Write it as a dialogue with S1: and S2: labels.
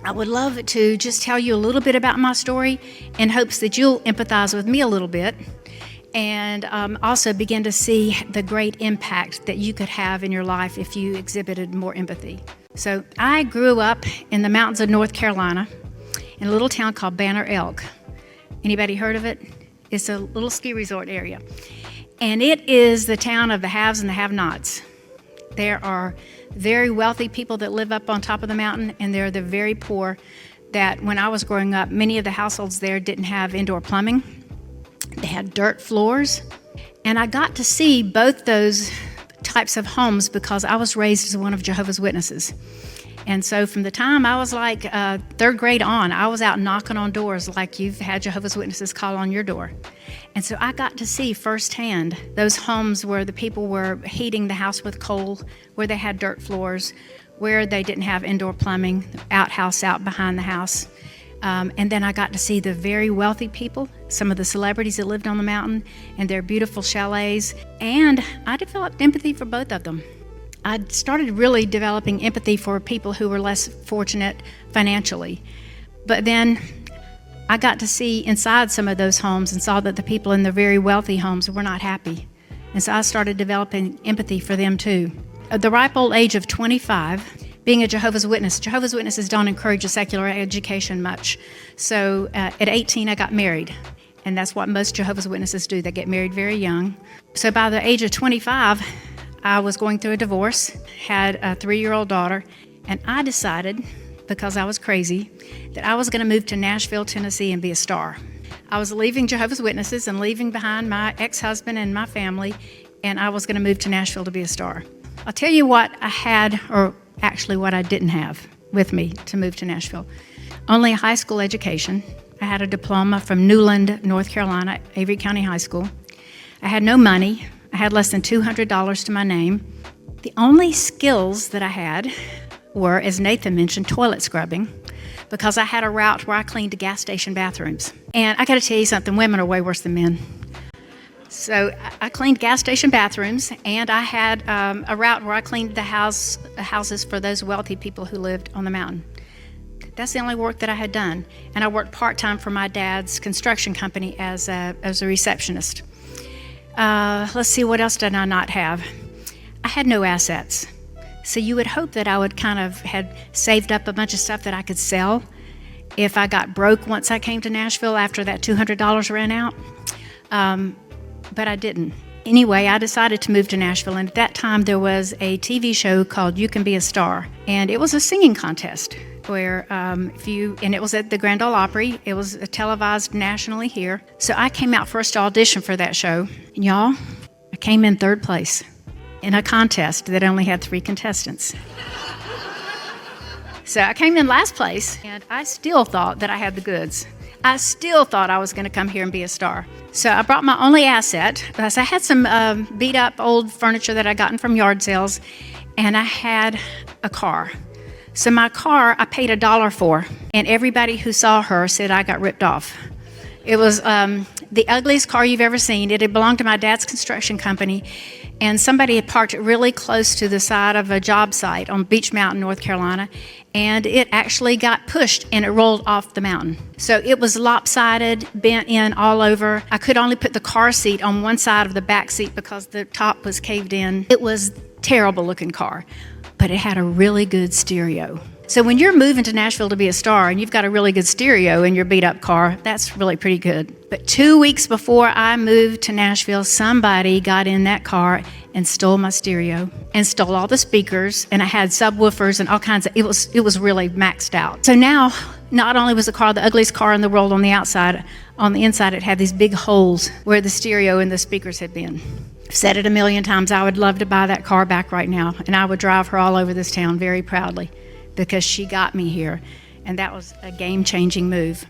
S1: I would love to just tell you a little bit about my story in hopes that you'll empathize with me a little bit and also begin to see the great impact that you could have in your life if you exhibited more empathy. So I grew up in the mountains of North Carolina in a little town called Banner Elk. Anybody heard of it? It's a little ski resort area. And it is the town of the haves and the have-nots. There are very wealthy people that live up on top of the mountain, and there are the very poor that when I was growing up, many of the households there didn't have indoor plumbing. They had dirt floors. And I got to see both those types of homes because I was raised as one of Jehovah's Witnesses. And so from the time I was like third grade on, I was out knocking on doors like you've had Jehovah's Witnesses call on your door. And so I got to see firsthand those homes where the people were heating the house with coal, where they had dirt floors, where they didn't have indoor plumbing, outhouse out behind the house. And then I got to see the very wealthy people, some of the celebrities that lived on the mountain and their beautiful chalets. And I developed empathy for both of them. I started really developing empathy for people who were less fortunate financially. But then I got to see inside some of those homes and saw that the people in the very wealthy homes were not happy. And so I started developing empathy for them too. At the ripe old age of 25, being a Jehovah's Witnesses don't encourage a secular education much. So at 18, I got married. And that's what most Jehovah's Witnesses do. They get married very young. So by the age of 25, I was going through a divorce, had a 3-year-old daughter, and I decided, because I was crazy, that I was going to move to Nashville, Tennessee and be a star. I was leaving Jehovah's Witnesses and leaving behind my ex-husband and my family, and I was going to move to Nashville to be a star. I'll tell you what I had, or actually what I didn't have with me to move to Nashville. Only a high school education. I had a diploma from Newland, North Carolina, Avery County High School. I had no money. I had less than $200 to my name. The only skills that I had were, as Nathan mentioned, toilet scrubbing, because I had a route where I cleaned gas station bathrooms. And I got to tell you something, women are way worse than men. So I cleaned gas station bathrooms, and I had a route where I cleaned the houses for those wealthy people who lived on the mountain. That's the only work that I had done. And I worked part-time for my dad's construction company as a receptionist. Let's see, what else did I not have? I had no assets. So you would hope that I would kind of had saved up a bunch of stuff that I could sell if I got broke once I came to Nashville after that $200 ran out. But I didn't. Anyway, I decided to move to Nashville, and at that time there was a TV show called You Can Be a Star, and it was a singing contest where and it was at the Grand Ole Opry. It was televised nationally here. So I came out first to audition for that show, and y'all, I came in third place in a contest that only had 3 contestants. So I came in last place, and I still thought that I had the goods. I still thought I was going to come here and be a star. So I brought my only asset. I had some beat up old furniture that I gotten from yard sales, and I had a car. So my car, I paid $1 for, and everybody who saw her said I got ripped off. It was the ugliest car you've ever seen. It had belonged to my dad's construction company, and somebody had parked it really close to the side of a job site on Beach Mountain, North Carolina, and it actually got pushed and it rolled off the mountain. So it was lopsided, bent in all over. I could only put the car seat on one side of the back seat because the top was caved in. It was a terrible looking car, but it had a really good stereo. So when you're moving to Nashville to be a star and you've got a really good stereo in your beat up car, that's really pretty good. But 2 weeks before I moved to Nashville, somebody got in that car and stole my stereo and stole all the speakers, and I had subwoofers and all kinds of, it was really maxed out. So now, not only was the car the ugliest car in the world on the outside, on the inside it had these big holes where the stereo and the speakers had been. I've said it a million times, I would love to buy that car back right now, and I would drive her all over this town very proudly, because she got me here, and that was a game-changing move.